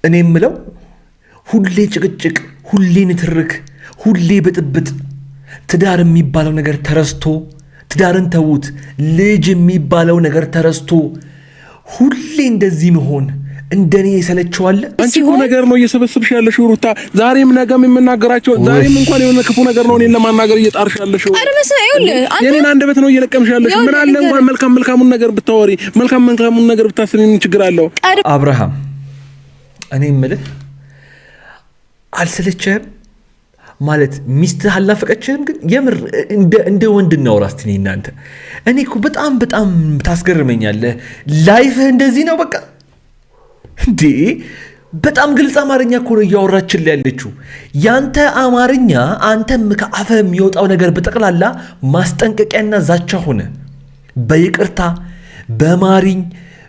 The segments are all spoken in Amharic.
እኔ የምለው ሁሌ ጭቅጭቅ፣ ሁሌ ንትርክ፣ ሁሌ ብጥብጥ፣ ትዳር የሚባለው ነገር ተረስቶ ትዳርን ተዉት፣ ልጅ የሚባለው ነገር ተረስቶ ሁሌ እንደዚህ መሆን እንደኔ የሰለቸዋል። አንቺ እኮ ነገር ነው እየሰበሰብሽ ያለሽው ሩታ። ዛሬም ነገም የምናገራቸው ዛሬም እንኳን የሆነ ክፉ ነገር ነው እኔን ለማናገር እየጣርሽ ያለሽው። የኔን አንደበት ነው እየለቀምሽ ያለሽው። ምን አለ እንኳን መልካሙን ነገር ብታወሪ፣ መልካሙን ነገር ብታስቢ ምን ችግር አለው? አብርሃም እኔ የምልህ አልሰለቸህም ማለት ሚስትህ አልናፈቀችህም? ግን የምር እንደ ወንድ እናውራ እስቲ እናንተ። እኔ እኮ በጣም ታስገርመኛለህ። ላይፍህ እንደዚህ ነው በቃ እንዴ! በጣም ግልጽ አማርኛ እኮ ነው እያወራችልህ ያለችው። ያንተ አማርኛ አንተም ከአፍህ የሚወጣው ነገር በጠቅላላ ማስጠንቀቂያና ዛቻ ሆነ። በይቅርታ በማሪኝ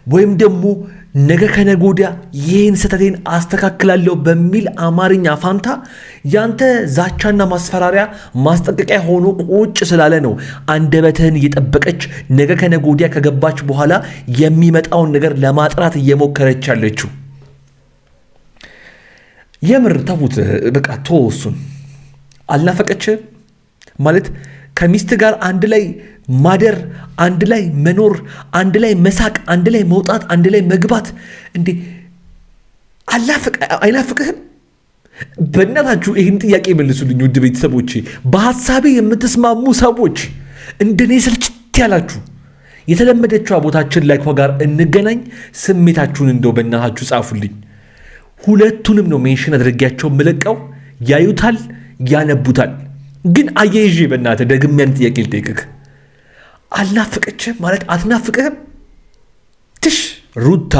ወይም ደግሞ ነገ ከነገ ወዲያ ይህን ስህተቴን አስተካክላለሁ በሚል አማርኛ ፋንታ ያንተ ዛቻና ማስፈራሪያ ማስጠንቀቂያ ሆኖ ቁጭ ስላለ ነው አንደበትህን እየጠበቀች ነገ ከነገ ወዲያ ከገባች በኋላ የሚመጣውን ነገር ለማጥራት እየሞከረች ያለችው። የምር ተውት በቃ ተወሱን። አልናፈቀችህም ማለት ከሚስት ጋር አንድ ላይ ማደር፣ አንድ ላይ መኖር፣ አንድ ላይ መሳቅ፣ አንድ ላይ መውጣት፣ አንድ ላይ መግባት እንዴ አይናፍቅህም? በእናታችሁ ይህን ጥያቄ መልሱልኝ ውድ ቤተሰቦቼ። በሀሳቤ የምትስማሙ ሰዎች እንደኔ ስልችት ያላችሁ የተለመደችው ቦታችን ላይ ጋር እንገናኝ። ስሜታችሁን እንደው በእናታችሁ ጻፉልኝ። ሁለቱንም ነው ሜንሽን አድርጌያቸው ምለቀው። ያዩታል፣ ያነቡታል። ግን አያይዤ በእናትህ ደግሜ ያን ጥያቄ ልጠይቅህ። አልናፍቀችህም ማለት አትናፍቅህም? ትሽ ሩታ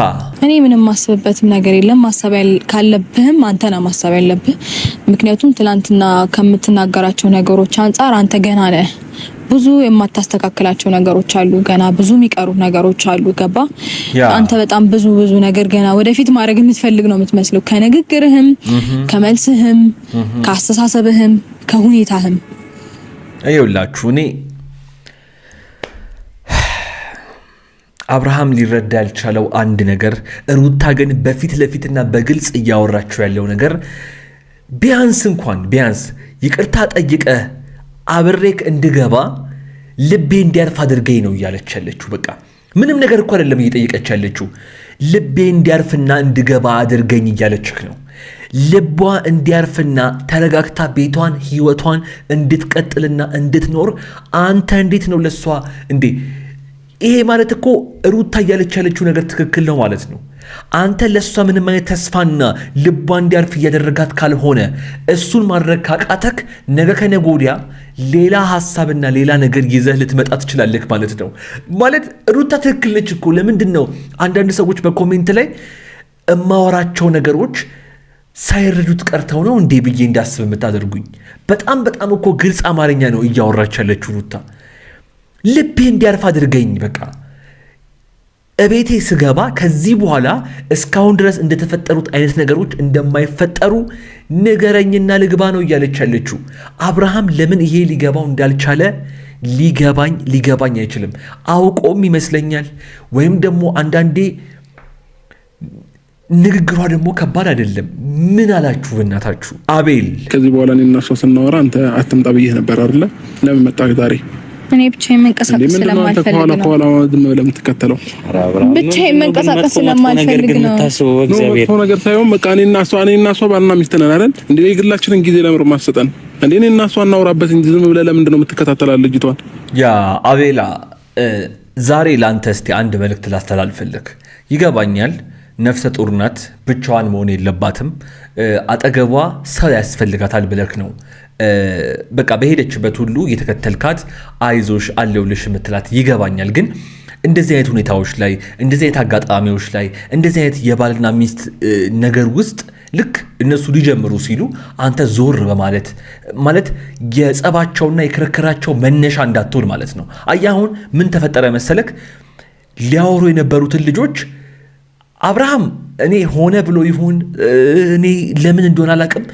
እኔ ምንም ማስበበትም ነገር የለም። ማሰብ ካለብህም አንተና ማሰብ ያለብህ። ምክንያቱም ትላንትና ከምትናገራቸው ነገሮች አንጻር አንተ ገና ነህ። ብዙ የማታስተካክላቸው ነገሮች አሉ። ገና ብዙ የሚቀሩ ነገሮች አሉ። ገባ? አንተ በጣም ብዙ ነገር ገና ወደፊት ማድረግ የምትፈልግ ነው የምትመስለው። ከንግግርህም፣ ከመልስህም፣ ከአስተሳሰብህም፣ ከሁኔታህም። አይውላችሁ እኔ አብርሃም ሊረዳ ያልቻለው አንድ ነገር፣ ሩታ ግን በፊት ለፊትና በግልጽ እያወራችሁ ያለው ነገር ቢያንስ ይቅርታ ጠይቀህ አብሬክ እንድገባ ልቤ እንዲያርፍ አድርገኝ ነው እያለች ያለችው። በቃ ምንም ነገር እኮ አይደለም እየጠየቀች ያለችው። ልቤ እንዲያርፍና እንድገባ አድርገኝ እያለችህ ነው። ልቧ እንዲያርፍና ተረጋግታ ቤቷን ህይወቷን እንድትቀጥልና እንድትኖር አንተ እንዴት ነው ለሷ እንዴ? ይሄ ማለት እኮ ሩታ እያለች ያለችው ነገር ትክክል ነው ማለት ነው። አንተ ለሷ ምንም አይነት ተስፋና ልቧ እንዲያርፍ እያደረጋት ካልሆነ እሱን ማድረግ ካቃተክ ነገ ከነገ ወዲያ ሌላ ሐሳብና ሌላ ነገር ይዘህ ልትመጣ ትችላለህ ማለት ነው። ማለት ሩታ ትክክል ነች እኮ። ለምንድን ነው አንዳንድ ሰዎች በኮሜንት ላይ እማወራቸው ነገሮች ሳይረዱት ቀርተው ነው እንዴ ብዬ እንዳስብ የምታደርጉኝ? በጣም እኮ ግልጽ አማርኛ ነው እያወራች ያለችው ሩታ። ልቤ እንዲያርፍ አድርገኝ በቃ እቤቴ ስገባ ከዚህ በኋላ እስካሁን ድረስ እንደተፈጠሩት አይነት ነገሮች እንደማይፈጠሩ ንገረኝና ልግባ ነው እያለች ያለችው። አብርሃም ለምን ይሄ ሊገባው እንዳልቻለ ሊገባኝ አይችልም። አውቆም ይመስለኛል። ወይም ደግሞ አንዳንዴ ንግግሯ ደግሞ ከባድ አይደለም። ምን አላችሁ በእናታችሁ? አቤል ከዚህ በኋላ እኔና እሷ ስናወራ አንተ አትምጣ ብዬሽ ነበር አይደለ? ለምን መጣህ ዛሬ? እኔ ብቻዬን መንቀሳቀስ ስለማልፈልግ ነው። ከኋላ ዝም ብለህ የምትከተለው ብቻዬን መንቀሳቀስ ስለማልፈልግ ነው። ነው ነገር ሳይሆን በቃ እኔና እሷ ባልና ሚስት ነን አይደል? እንዴ የግላችንን ጊዜ ለምሮ ማሰጠን እንዴ? እኔና እሷ እናውራበት እንጂ ዝም ብለህ ለምንድን ነው የምትከታተላት ልጅቷን? ያ አቤላ ዛሬ ላንተ እስቲ አንድ መልእክት ላስተላልፍልህ። ይገባኛል ነፍሰ ጡር ናት፣ ብቻዋን መሆን የለባትም፣ አጠገቧ ሰው ያስፈልጋታል ብለህ ነው በቃ በሄደችበት ሁሉ እየተከተልካት አይዞሽ አለውልሽ የምትላት ይገባኛል። ግን እንደዚህ አይነት ሁኔታዎች ላይ እንደዚህ አይነት አጋጣሚዎች ላይ እንደዚህ አይነት የባልና ሚስት ነገር ውስጥ ልክ እነሱ ሊጀምሩ ሲሉ አንተ ዞር በማለት ማለት የጸባቸውና የክርክራቸው መነሻ እንዳትሆን ማለት ነው። አሁን ምን ተፈጠረ መሰለክ? ሊያወሩ የነበሩትን ልጆች አብርሃም እኔ ሆነ ብሎ ይሁን እኔ ለምን እንደሆነ አላውቅም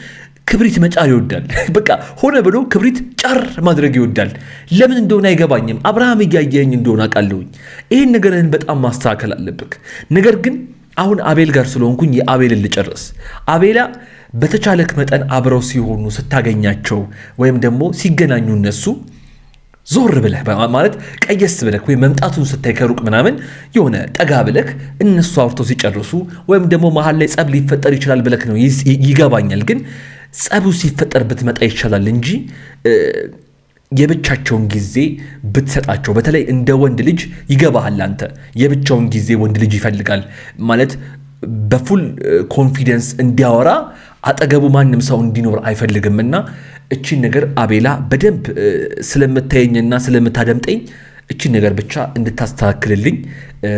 ክብሪት መጫር ይወዳል። በቃ ሆነ ብሎ ክብሪት ጫር ማድረግ ይወዳል። ለምን እንደሆነ አይገባኝም። አብርሃም እያየኝ እንደሆነ አውቃለሁኝ። ይህን ነገርህን በጣም ማስተካከል አለብህ። ነገር ግን አሁን አቤል ጋር ስለሆንኩኝ የአቤልን ልጨርስ። አቤላ በተቻለክ መጠን አብረው ሲሆኑ ስታገኛቸው ወይም ደግሞ ሲገናኙ እነሱ ዞር ብለህ ማለት ቀየስ ብለህ ወይም መምጣቱን ስታይ ከሩቅ ምናምን የሆነ ጠጋ ብለህ እነሱ አውርተው ሲጨርሱ ወይም ደግሞ መሀል ላይ ጸብ ሊፈጠር ይችላል ብለህ ነው ይገባኛል። ግን ጸቡ ሲፈጠር ብትመጣ ይቻላል እንጂ የብቻቸውን ጊዜ ብትሰጣቸው፣ በተለይ እንደ ወንድ ልጅ ይገባሃል። አንተ የብቻውን ጊዜ ወንድ ልጅ ይፈልጋል ማለት በፉል ኮንፊደንስ እንዲያወራ አጠገቡ ማንም ሰው እንዲኖር አይፈልግምና እቺን ነገር አቤላ በደንብ ስለምታየኝና ስለምታደምጠኝ እቺን ነገር ብቻ እንድታስተካክልልኝ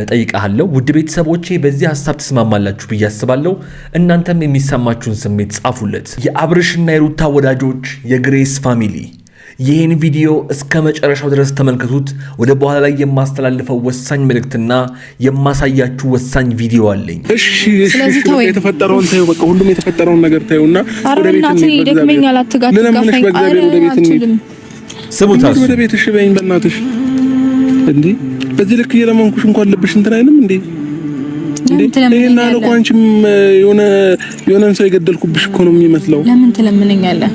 ጠይቃለሁ። ውድ ቤተሰቦቼ በዚህ ሐሳብ ተስማማላችሁ ብዬ አስባለሁ። እናንተም የሚሰማችሁን ስሜት ጻፉለት። የአብርሽና የሩታ ወዳጆች፣ የግሬስ ፋሚሊ ይህን ቪዲዮ እስከ መጨረሻው ድረስ ተመልከቱት። ወደ በኋላ ላይ የማስተላልፈው ወሳኝ መልእክትና የማሳያችሁ ወሳኝ ቪዲዮ አለኝ። እሺ የተፈጠረውን ታዩ፣ በቃ ሁሉም የተፈጠረውን ነገር ታዩና ወደ ቤት ስሙታስ ወደ ቤትሽ በይኝ በእናትሽ። እንዴ በዚህ ልክ እየለመንኩሽ እንኳን ልብሽ እንትን አይልም እንዴ? ይሄና ነው አንቺም የሆነን ሰው የገደልኩብሽ እኮ ነው የሚመስለው። ለምን ትለምነኛለህ?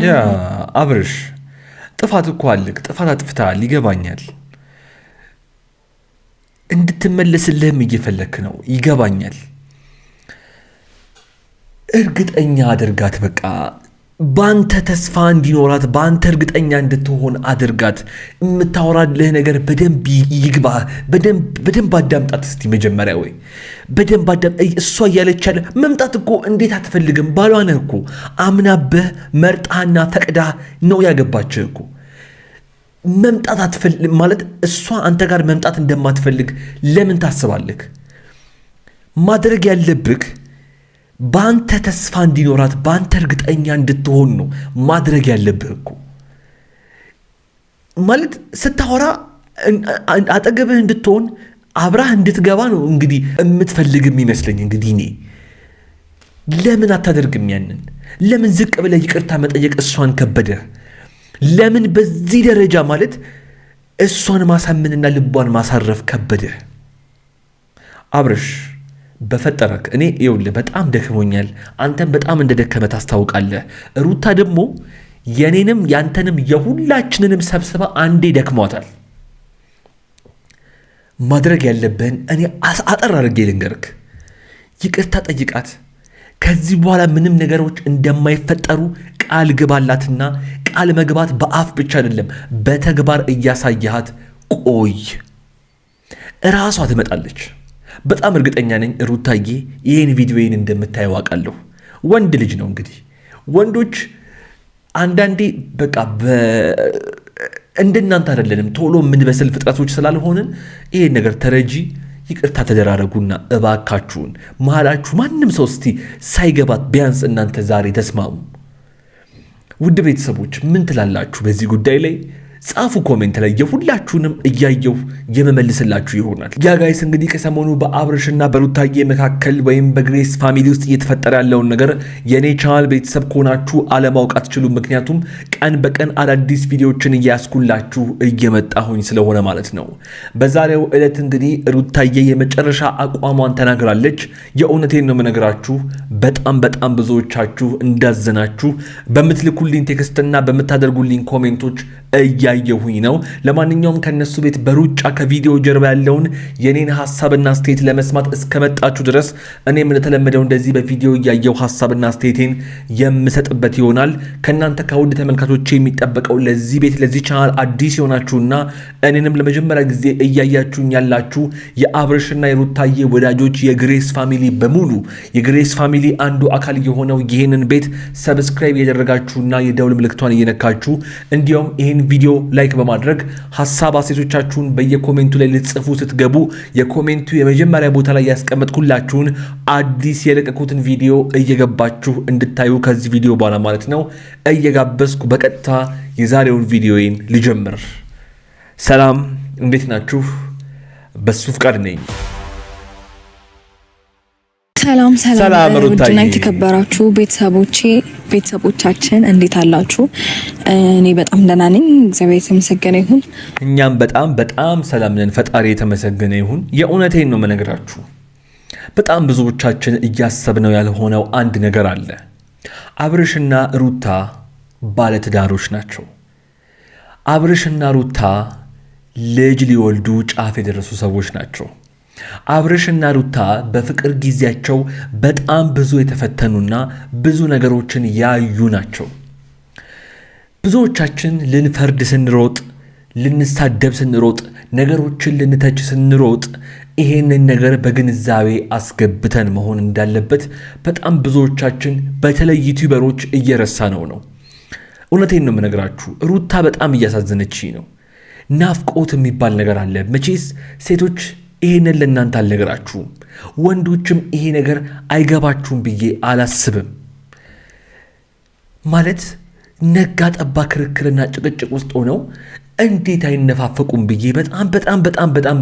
ያ አብርሽ ጥፋት እኮ አለክ፣ ጥፋት አጥፍተሃል፣ ይገባኛል። እንድትመለስልህም እየፈለክ ነው፣ ይገባኛል። እርግጠኛ አድርጋት፣ በቃ ባንተ ተስፋ እንዲኖራት ባንተ እርግጠኛ እንድትሆን አድርጋት። የምታወራልህ ነገር በደንብ ይግባ። በደንብ አዳምጣት እስቲ መጀመሪያ፣ ወይ በደንብ እሷ እያለች ያለ መምጣት እኮ እንዴት አትፈልግም? ባሏ ነህ እኮ አምናበህ መርጣና ፈቅዳ ነው ያገባችህ እኮ። መምጣት አትፈልግ ማለት እሷ አንተ ጋር መምጣት እንደማትፈልግ ለምን ታስባለህ? ማድረግ ያለብህ በአንተ ተስፋ እንዲኖራት በአንተ እርግጠኛ እንድትሆን ነው ማድረግ ያለብህ እኮ። ማለት ስታወራ አጠገብህ እንድትሆን አብራህ እንድትገባ ነው እንግዲህ የምትፈልግም ይመስለኝ። እንግዲህ እኔ ለምን አታደርግም ያንን? ለምን ዝቅ ብለህ ይቅርታ መጠየቅ እሷን ከበደህ? ለምን በዚህ ደረጃ ማለት እሷን ማሳመንና ልቧን ማሳረፍ ከበደህ? አብርሽ በፈጠረክ እኔ ይኸውልህ በጣም ደክሞኛል። አንተም በጣም እንደደከመ ታስታውቃለህ። ሩታ ደግሞ የኔንም ያንተንም የሁላችንንም ሰብስባ አንዴ ደክሟታል። ማድረግ ያለብህን እኔ አጠር አድርጌ ልንገርክ፣ ይቅርታ ጠይቃት። ከዚህ በኋላ ምንም ነገሮች እንደማይፈጠሩ ቃል ግባላትና ቃል መግባት በአፍ ብቻ አይደለም በተግባር እያሳያሃት ቆይ። እራሷ ትመጣለች። በጣም እርግጠኛ ነኝ ሩታዬ ይሄን ቪዲዮዬን እንደምታየው አውቃለሁ። ወንድ ልጅ ነው እንግዲህ። ወንዶች አንዳንዴ በቃ እንደናንተ አይደለንም፣ ቶሎ የምንበስል ፍጥረቶች ስላልሆንን ይሄን ነገር ተረጂ። ይቅርታ ተደራረጉና እባካችሁን መሃላችሁ ማንም ሰው እስቲ ሳይገባት ቢያንስ እናንተ ዛሬ ተስማሙ። ውድ ቤተሰቦች ምን ትላላችሁ በዚህ ጉዳይ ላይ? ጻፉ ኮሜንት ላይ፣ የሁላችሁንም እያየው የመመልስላችሁ ይሆናል። ያ ጋይስ እንግዲህ ከሰሞኑ በአብርሽና በሩታዬ መካከል ወይም በግሬስ ፋሚሊ ውስጥ እየተፈጠረ ያለውን ነገር የኔ ቻናል ቤተሰብ ከሆናችሁ አለማወቅ አትችሉም። ምክንያቱም ቀን በቀን አዳዲስ ቪዲዮዎችን እያስኩላችሁ እየመጣሁኝ ስለሆነ ማለት ነው። በዛሬው ዕለት እንግዲህ ሩታዬ የመጨረሻ አቋሟን ተናግራለች። የእውነቴን ነው የምነግራችሁ። በጣም ብዙዎቻችሁ እንዳዘናችሁ በምትልኩልኝ ቴክስትና በምታደርጉልኝ ኮሜንቶች እያየሁኝ ነው። ለማንኛውም ከነሱ ቤት በሩጫ ከቪዲዮ ጀርባ ያለውን የኔን ሐሳብና አስተያየት ለመስማት እስከመጣችሁ ድረስ እኔም እንደተለመደው እንደዚህ በቪዲዮ እያየሁ ሐሳብና አስተያየቴን የምሰጥበት ይሆናል። ከናንተ ከውድ ተመልካቾቼ የሚጠበቀው ለዚህ ቤት ለዚህ ቻናል አዲስ የሆናችሁና እኔንም ለመጀመሪያ ጊዜ እያያችሁኝ ያላችሁ የአብርሽና የሩታዬ ወዳጆች፣ የግሬስ ፋሚሊ በሙሉ የግሬስ ፋሚሊ አንዱ አካል የሆነው ይህንን ቤት ሰብስክራይብ ያደረጋችሁና የደውል ምልክቷን እየነካችሁ እንዲሁም ይህን ቪዲዮ ላይክ በማድረግ ሐሳብ አስተያየቶቻችሁን በየኮሜንቱ ላይ ልጽፉ ስትገቡ የኮሜንቱ የመጀመሪያ ቦታ ላይ ያስቀመጥኩላችሁን አዲስ የለቀቁትን ቪዲዮ እየገባችሁ እንድታዩ ከዚህ ቪዲዮ በኋላ ማለት ነው እየጋበዝኩ በቀጥታ የዛሬውን ቪዲዮዬን ልጀምር። ሰላም፣ እንዴት ናችሁ? በሱ ፍቃድ ነኝ። ሰላም ውድና የተከበራችሁ ቤተሰቦቻችን እንዴት አላችሁ? እኔ በጣም ደህና ነኝ፣ እግዚአብሔር የተመሰገነ ይሁን። እኛም በጣም ሰላም ነን፣ ፈጣሪ የተመሰገነ ይሁን። የእውነቴን ነው የምነግራችሁ። በጣም ብዙዎቻችን እያሰብነው ያልሆነው አንድ ነገር አለ። አብርሽና ሩታ ባለትዳሮች ናቸው። አብርሽና ሩታ ልጅ ሊወልዱ ጫፍ የደረሱ ሰዎች ናቸው። አብርሽና ሩታ በፍቅር ጊዜያቸው በጣም ብዙ የተፈተኑና ብዙ ነገሮችን ያዩ ናቸው። ብዙዎቻችን ልንፈርድ ስንሮጥ፣ ልንሳደብ ስንሮጥ፣ ነገሮችን ልንተች ስንሮጥ ይሄንን ነገር በግንዛቤ አስገብተን መሆን እንዳለበት በጣም ብዙዎቻችን በተለይ ዩቲዩበሮች እየረሳ ነው። እውነቴን ነው የምነግራችሁ። ሩታ በጣም እያሳዘነች ነው። ናፍቆት የሚባል ነገር አለ። መቼስ ሴቶች ይሄንን ለእናንተ አልነግራችሁም፣ ወንዶችም ይሄ ነገር አይገባችሁም ብዬ አላስብም። ማለት ነጋ ጠባ ክርክርና ጭቅጭቅ ውስጥ ሆነው እንዴት አይነፋፈቁም ብዬ በጣም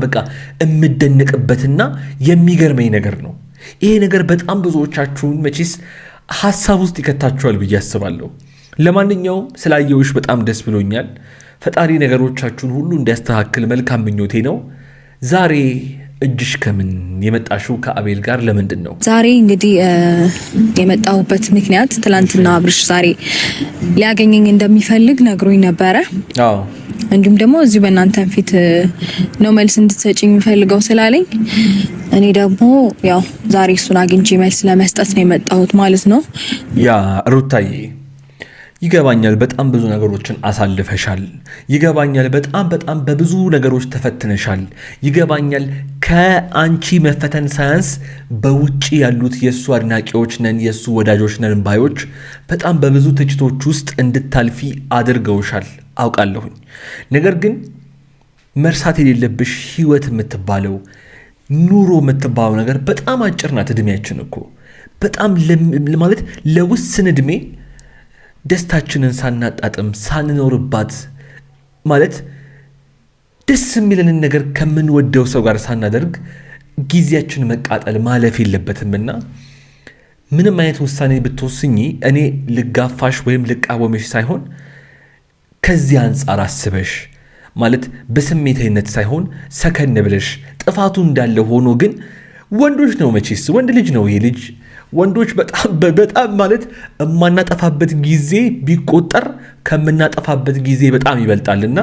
በቃ የምደነቅበትና የሚገርመኝ ነገር ነው። ይሄ ነገር በጣም ብዙዎቻችሁን መቼስ ሐሳብ ውስጥ ይከታችኋል ብዬ አስባለሁ። ለማንኛውም ስላየውሽ በጣም ደስ ብሎኛል። ፈጣሪ ነገሮቻችሁን ሁሉ እንዲያስተካክል መልካም ምኞቴ ነው። ዛሬ እጅሽ ከምን የመጣሽው ከአቤል ጋር ለምንድን ነው? ዛሬ እንግዲህ የመጣሁበት ምክንያት ትላንትና አብርሽ ዛሬ ሊያገኘኝ እንደሚፈልግ ነግሮኝ ነበረ። እንዲሁም ደግሞ እዚሁ በእናንተን ፊት ነው መልስ እንድትሰጪኝ የሚፈልገው ስላለኝ እኔ ደግሞ ያው ዛሬ እሱን አግኝቼ መልስ ለመስጠት ነው የመጣሁት ማለት ነው። ያ ሩታዬ ይገባኛል። በጣም ብዙ ነገሮችን አሳልፈሻል። ይገባኛል። በጣም በብዙ ነገሮች ተፈትነሻል። ይገባኛል። ከአንቺ መፈተን ሳያንስ በውጪ ያሉት የእሱ አድናቂዎች ነን፣ የእሱ ወዳጆች ነን ባዮች በጣም በብዙ ትችቶች ውስጥ እንድታልፊ አድርገውሻል አውቃለሁኝ። ነገር ግን መርሳት የሌለብሽ ህይወት የምትባለው ኑሮ የምትባለው ነገር በጣም አጭር ናት። እድሜያችን እኮ በጣም ማለት ለውስን እድሜ ደስታችንን ሳናጣጥም ሳንኖርባት ማለት ደስ የሚለንን ነገር ከምንወደው ሰው ጋር ሳናደርግ ጊዜያችን መቃጠል ማለፍ የለበትምና ምንም አይነት ውሳኔ ብትወስኚ እኔ ልጋፋሽ ወይም ልቃወምሽ ሳይሆን ከዚህ አንጻር አስበሽ ማለት በስሜታዊነት ሳይሆን ሰከን ብለሽ ጥፋቱ እንዳለ ሆኖ ግን ወንዶች ነው መቼስ ወንድ ልጅ ነው ይሄ ልጅ ወንዶች በጣም ማለት የማናጠፋበት ጊዜ ቢቆጠር ከምናጠፋበት ጊዜ በጣም ይበልጣልና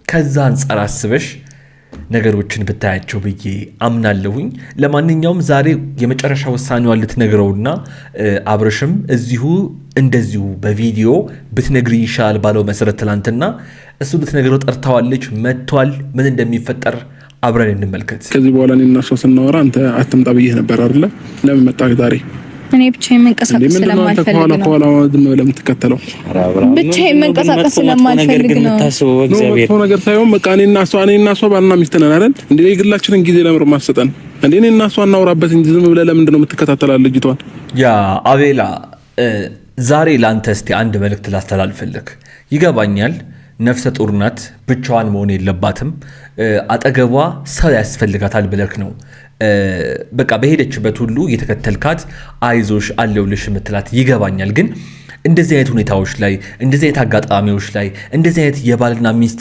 ከዛ አንጻር አስበሽ ነገሮችን ብታያቸው ብዬ አምናለሁኝ። ለማንኛውም ዛሬ የመጨረሻ ውሳኔዋን ልትነግረውና አብርሽም እንደዚሁ በቪዲዮ ብትነግሪ ይሻል ባለው መሰረት ትላንትና እሱ ልትነግረው ጠርታዋለች። መጥቷል። ምን እንደሚፈጠር አብረን እንመልከት። ከዚህ በኋላ እኔና እሷ ስናወራ አንተ አትምጣ ብዬሽ ነበር አይደለ? ለምን መጣህ ዛሬ? እኔ ብቻዬን መንቀሳቀስ ስለማልፈልግ ነው። ከኋላ ዝም ብለህ የምትከተለው ብቻዬን መንቀሳቀስ ስለማልፈልግ ነው። መጥፎ ነገር ሳይሆን በቃ እኔና እሷ ባልና ሚስት ነን አይደል? እንዴ የግላችንን ጊዜ ለምር ማሰጠን እንዴ እኔና እሷ እናውራበት እንጂ ዝም ብለህ ለምንድን ነው የምትከታተላት ልጅቷን? ያ አቤላ ዛሬ ላንተ እስቲ አንድ መልእክት ላስተላልፍልህ። ይገባኛል ነፍሰ ጡር ናት፣ ብቻዋን መሆን የለባትም፣ አጠገቧ ሰው ያስፈልጋታል ብለህ ነው በቃ በሄደችበት ሁሉ የተከተልካት አይዞሽ አለውልሽ የምትላት ይገባኛል። ግን እንደዚህ አይነት ሁኔታዎች ላይ እንደዚህ አይነት አጋጣሚዎች ላይ እንደዚህ አይነት የባልና ሚስት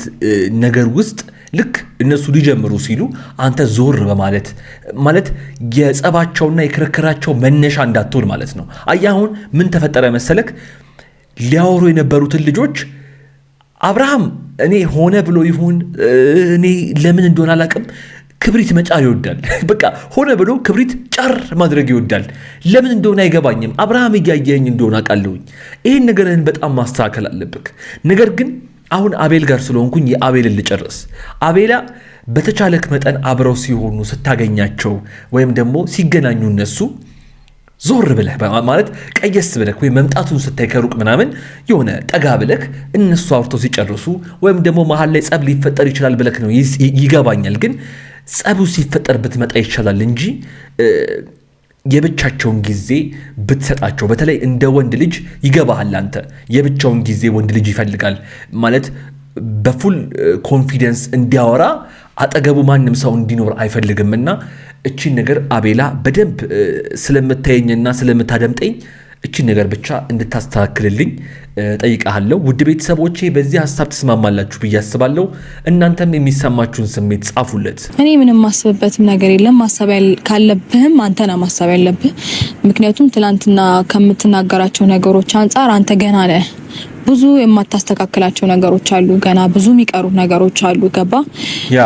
ነገር ውስጥ ልክ እነሱ ሊጀምሩ ሲሉ አንተ ዞር በማለት ማለት የጸባቸውና የክርክራቸው መነሻ እንዳትሆን ማለት ነው። አሁን ምን ተፈጠረ መሰለክ? ሊያወሩ የነበሩትን ልጆች አብርሃም እኔ ሆነ ብሎ ይሁን እኔ ለምን እንደሆነ አላውቅም ክብሪት መጫር ይወዳል። በቃ ሆነ ብሎ ክብሪት ጫር ማድረግ ይወዳል። ለምን እንደሆነ አይገባኝም። አብርሃም እያየኝ እንደሆነ አውቃለሁኝ። ይህን ነገርህን በጣም ማስተካከል አለብክ። ነገር ግን አሁን አቤል ጋር ስለሆንኩኝ የአቤልን ልጨርስ። አቤላ በተቻለክ መጠን አብረው ሲሆኑ ስታገኛቸው ወይም ደግሞ ሲገናኙ እነሱ ዞር ብለህ ማለት ቀየስ ብለህ ወይም መምጣቱን ስታይ ከሩቅ ምናምን የሆነ ጠጋ ብለህ እነሱ አውርተው ሲጨርሱ ወይም ደግሞ መሀል ላይ ጸብ ሊፈጠር ይችላል ብለህ ነው ይገባኛል። ግን ጸቡ ሲፈጠር ብትመጣ ይቻላል እንጂ የብቻቸውን ጊዜ ብትሰጣቸው፣ በተለይ እንደ ወንድ ልጅ ይገባሃል አንተ የብቻውን ጊዜ ወንድ ልጅ ይፈልጋል ማለት በፉል ኮንፊደንስ እንዲያወራ አጠገቡ ማንም ሰው እንዲኖር አይፈልግምና እቺን ነገር አቤላ በደንብ ስለምታየኝና ስለምታደምጠኝ እቺን ነገር ብቻ እንድታስተካክልልኝ ጠይቃለሁ። ውድ ቤተሰቦቼ በዚህ ሐሳብ ተስማማላችሁ ብዬ አስባለሁ። እናንተም የሚሰማችሁን ስሜት ጻፉለት። እኔ ምንም ማስበበትም ነገር የለም። ማሰብ ካለብህም አንተና ማሰብ ያለብህ። ምክንያቱም ትላንትና ከምትናገራቸው ነገሮች አንፃር አንተ ገና ነህ። ብዙ የማታስተካክላቸው ነገሮች አሉ። ገና ብዙ የሚቀሩ ነገሮች አሉ። ገባ?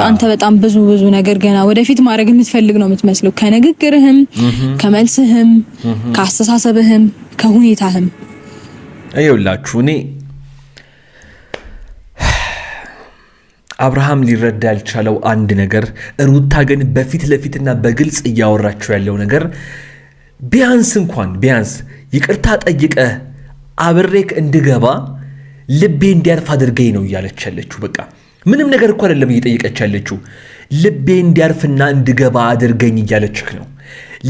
አንተ በጣም ብዙ ነገር ገና ወደፊት ማድረግ የምትፈልግ ነው የምትመስለው። ከንግግርህም፣ ከመልስህም፣ ከአስተሳሰብህም፣ ከሁኔታህም አይውላችሁ እኔ አብርሃም ሊረዳ ያልቻለው አንድ ነገር ሩታ ግን በፊት ለፊትና በግልጽ እያወራችሁ ያለው ነገር ቢያንስ ይቅርታ ጠይቀህ አብሬክ እንድገባ ልቤ እንዲያርፍ አድርገኝ ነው እያለች ያለችው። በቃ ምንም ነገር እኮ አይደለም እየጠየቀች ያለችው። ልቤ እንዲያርፍና እንድገባ አድርገኝ እያለችህ ነው።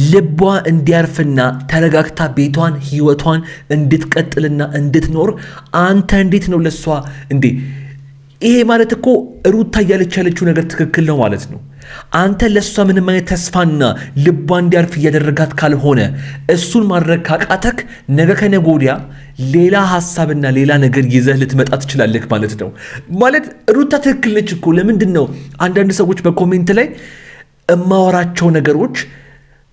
ልቧ እንዲያርፍና ተረጋግታ ቤቷን ህይወቷን እንድትቀጥልና እንድትኖር አንተ እንዴት ነው ለሷ እንዴ? ይሄ ማለት እኮ ሩታ እያለች ያለችው ነገር ትክክል ነው ማለት ነው። አንተ ለሷ ምንም አይነት ተስፋና ልቧ እንዲያርፍ እያደረጋት ካልሆነ እሱን ማድረግ ካቃተክ ነገ ከነገ ወዲያ ሌላ ሐሳብና ሌላ ነገር ይዘህ ልትመጣ ትችላለህ ማለት ነው። ማለት ሩታ ትክክል ነች እኮ። ለምንድን ነው አንዳንድ ሰዎች በኮሜንት ላይ እማወራቸው ነገሮች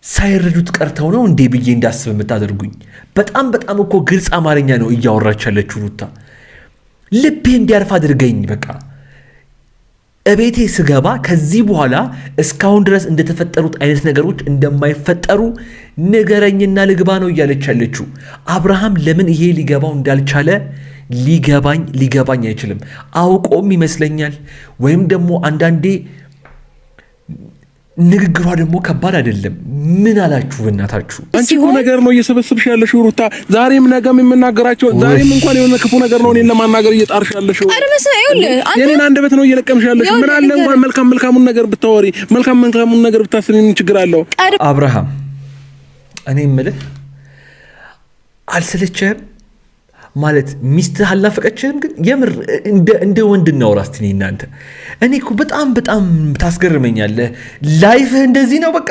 ሳይረዱት ቀርተው ነው እንዴ ብዬ እንዳስብ የምታደርጉኝ? በጣም እኮ ግልጽ አማርኛ ነው እያወራች ያለችው ሩታ። ልቤ እንዲያርፍ አድርገኝ በቃ እቤቴ ስገባ ከዚህ በኋላ እስካሁን ድረስ እንደተፈጠሩት አይነት ነገሮች እንደማይፈጠሩ ንገረኝና ልግባ ነው እያለች ያለችው። አብርሃም ለምን ይሄ ሊገባው እንዳልቻለ ሊገባኝ አይችልም። አውቆም ይመስለኛል። ወይም ደግሞ አንዳንዴ ንግግሯ ደግሞ ከባድ አይደለም። ምን አላችሁ በእናታችሁ? አንቺ እኮ ነገር ነው እየሰበሰብሽ ያለሽው ሩታ። ዛሬም ነገም የምናገራቸው ዛሬም እንኳን የሆነ ክፉ ነገር ነው እኔን ለማናገር እየጣርሽ ያለሽው። የኔን አንደበት ነው እየለቀምሽ ያለሽው። ምን አለ እንኳን መልካሙን ነገር ብታወሪ፣ መልካሙን ነገር ብታስቢ ምን ችግር አለው? አብርሃም እኔ የምልህ አልሰለችህም? ማለት ሚስትህ አልናፈቀችህም? ግን የምር እንደ ወንድ እናውራ እስቲ እናንተ። እኔ እኮ በጣም ታስገርመኛለህ። ላይፍህ እንደዚህ ነው በቃ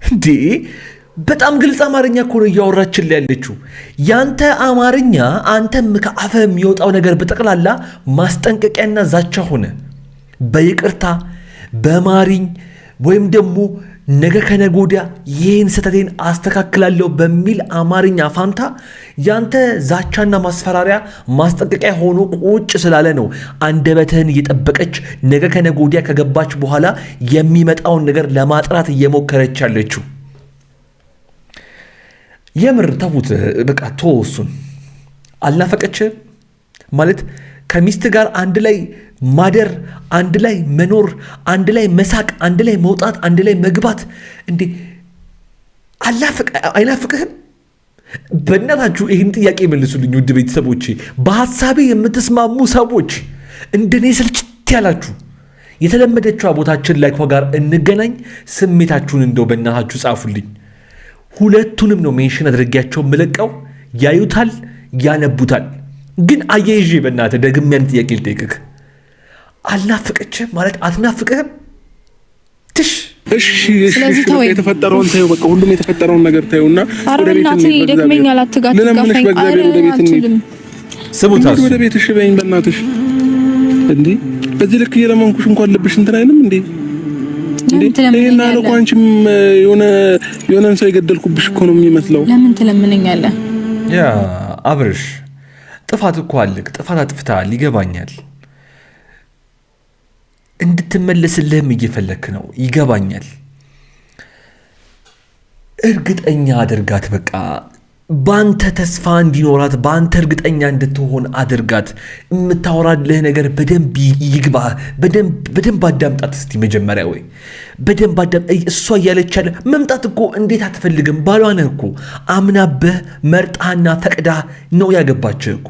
እንዴ? በጣም ግልጽ አማርኛ እኮ ነው እያወራችልህ ያለችው። ያንተ አማርኛ አንተም ከአፍህ የሚወጣው ነገር በጠቅላላ ማስጠንቀቂያና ዛቻ ሆነ። በይቅርታ በማሪኝ ወይም ደግሞ ነገ ከነገ ወዲያ ይህን ስህተቴን አስተካክላለሁ በሚል አማርኛ ፋንታ ያንተ ዛቻና ማስፈራሪያ ማስጠንቀቂያ ሆኖ ቁጭ ስላለ ነው አንደበትህን እየጠበቀች ነገ ከነገ ወዲያ ከገባች በኋላ የሚመጣውን ነገር ለማጥራት እየሞከረች ያለችው። የምር ተውት በቃ ተወሱን። አልናፈቀችህም ማለት ከሚስት ጋር አንድ ላይ ማደር፣ አንድ ላይ መኖር፣ አንድ ላይ መሳቅ፣ አንድ ላይ መውጣት፣ አንድ ላይ መግባት እንዴ አይናፍቅህም? በእናታችሁ ይህን ጥያቄ መልሱልኝ ውድ ቤተሰቦቼ። በሐሳቤ የምትስማሙ ሰዎች እንደኔ ስልችት ያላችሁ የተለመደችው ቦታችን ላይ ጋር እንገናኝ። ስሜታችሁን እንደው በእናታችሁ ጻፉልኝ። ሁለቱንም ነው ሜንሽን አድርጌያቸው ምለቀው። ያዩታል፣ ያነቡታል። ግን አያይዤ በእናትህ ደግሜ ያን ጥያቄ ልጠይቅህ። አልናፍቀችህም ማለት አትናፍቅህም? እሺ የተፈጠረውን ታዩ። በቃ ሁሉም የተፈጠረውን ነገር ታዩና ወደ ቤት እንሂድ። ወደ ቤትሽ በይኝ በእናትሽ። እንዴ በዚህ ልክ እየለመንኩሽ እንኳን ልብሽ እንትን አይልም እንዴ? ይሄና ነው አንቺም የሆነን ሰው የገደልኩብሽ እኮ ነው የሚመስለው። ለምን ትለምነኛለህ? ያ አብርሽ ጥፋት እኮ አለክ። ጥፋት አጥፍተሃል፣ ይገባኛል። እንድትመለስልህም እየፈለክ ነው፣ ይገባኛል። እርግጠኛ አድርጋት በቃ ባንተ ተስፋ እንዲኖራት ባንተ እርግጠኛ እንድትሆን አድርጋት። የምታወራልህ ነገር በደንብ ይግባ። በደንብ አዳምጣት እስቲ መጀመሪያ። ወይ በደንብ እሷ እያለች ያለ መምጣት እኮ እንዴት አትፈልግም? ባሏ ነህ እኮ አምናበህ መርጣና ፈቅዳ ነው ያገባችህ እኮ።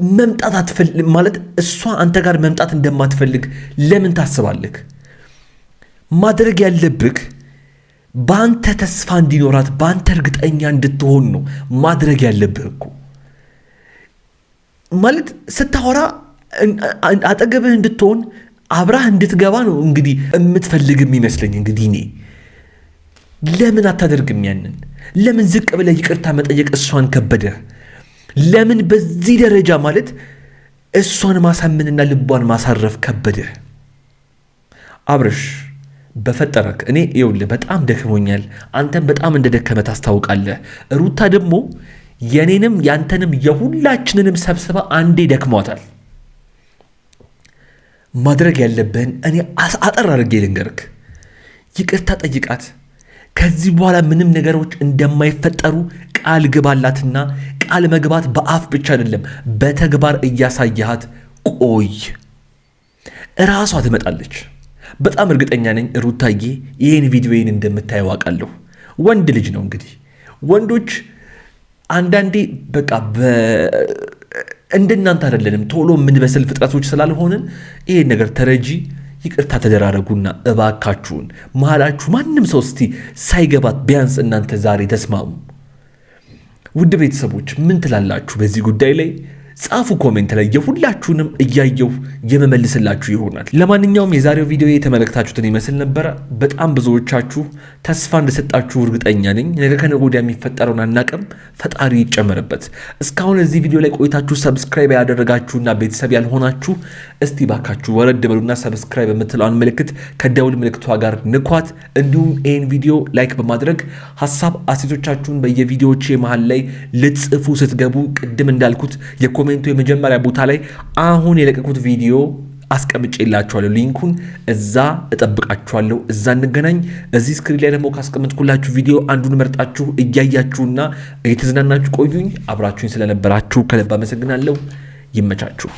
መምጣት አትፈልግ ማለት እሷ አንተ ጋር መምጣት እንደማትፈልግ ለምን ታስባለህ? ማድረግ ያለብህ በአንተ ተስፋ እንዲኖራት በአንተ እርግጠኛ እንድትሆን ነው ማድረግ ያለብህ እኮ። ማለት ስታወራ አጠገብህ እንድትሆን አብራህ እንድትገባ ነው እንግዲህ የምትፈልግ የሚመስለኝ። እንግዲህ እኔ ለምን አታደርግም ያንን? ለምን ዝቅ ብለህ ይቅርታ መጠየቅ እሷን ከበደህ? ለምን በዚህ ደረጃ ማለት እሷን ማሳመንና ልቧን ማሳረፍ ከበደህ? አብርሽ በፈጠረክ እኔ ይኸውልህ በጣም ደክሞኛል፣ አንተም በጣም እንደደከመ ታስታውቃለህ። ሩታ ደግሞ የኔንም ያንተንም የሁላችንንም ሰብስባ አንዴ ደክሟታል። ማድረግ ያለብህን እኔ አጠር አድርጌ ልንገርክ፣ ይቅርታ ጠይቃት። ከዚህ በኋላ ምንም ነገሮች እንደማይፈጠሩ ቃል ግባላትና ቃል መግባት በአፍ ብቻ አይደለም በተግባር እያሳያት ቆይ፣ እራሷ ትመጣለች። በጣም እርግጠኛ ነኝ ሩታዬ ይሄን ቪዲዮዬን እንደምታየው አውቃለሁ። ወንድ ልጅ ነው እንግዲህ፣ ወንዶች አንዳንዴ በቃ እንደናንተ አይደለንም፣ ቶሎ የምንበስል ፍጥረቶች ስላልሆንን ይሄን ነገር ተረጂ፣ ይቅርታ ተደራረጉና እባካችሁን መሃላችሁ ማንም ሰው እስቲ ሳይገባት ቢያንስ እናንተ ዛሬ ተስማሙ። ውድ ቤተሰቦች ምን ትላላችሁ በዚህ ጉዳይ ላይ? ጻፉ ኮሜንት ላይ፣ የሁላችሁንም እያየው የመመልስላችሁ ይሆናል። ለማንኛውም የዛሬው ቪዲዮ የተመለከታችሁትን ይመስል ነበረ። በጣም ብዙዎቻችሁ ተስፋ እንደሰጣችሁ እርግጠኛ ነኝ። ነገ ከነገ ወዲያ የሚፈጠረውን አናቅም፣ ፈጣሪ ይጨመርበት። እስካሁን እዚህ ቪዲዮ ላይ ቆይታችሁ ሰብስክራይብ ያደረጋችሁና ቤተሰብ ያልሆናችሁ እስቲ ባካችሁ ወረድ በሉና ሰብስክራይብ የምትለውን ምልክት ከደውል ምልክቷ ጋር ንኳት። እንዲሁም ይህን ቪዲዮ ላይክ በማድረግ ሀሳብ አስተያየቶቻችሁን በየቪዲዮዎቼ መሃል ላይ ልጽፉ ስትገቡ ቅድም እንዳልኩት ኮሜንቱ የመጀመሪያ ቦታ ላይ አሁን የለቀቁት ቪዲዮ አስቀምጬላችኋለሁ። ሊንኩን እዛ እጠብቃችኋለሁ። እዛ እንገናኝ። እዚህ ስክሪን ላይ ደግሞ ካስቀመጥኩላችሁ ቪዲዮ አንዱን መርጣችሁ እያያችሁና እየተዝናናችሁ ቆዩኝ። አብራችሁኝ ስለነበራችሁ ከልብ አመሰግናለሁ። ይመቻችሁ።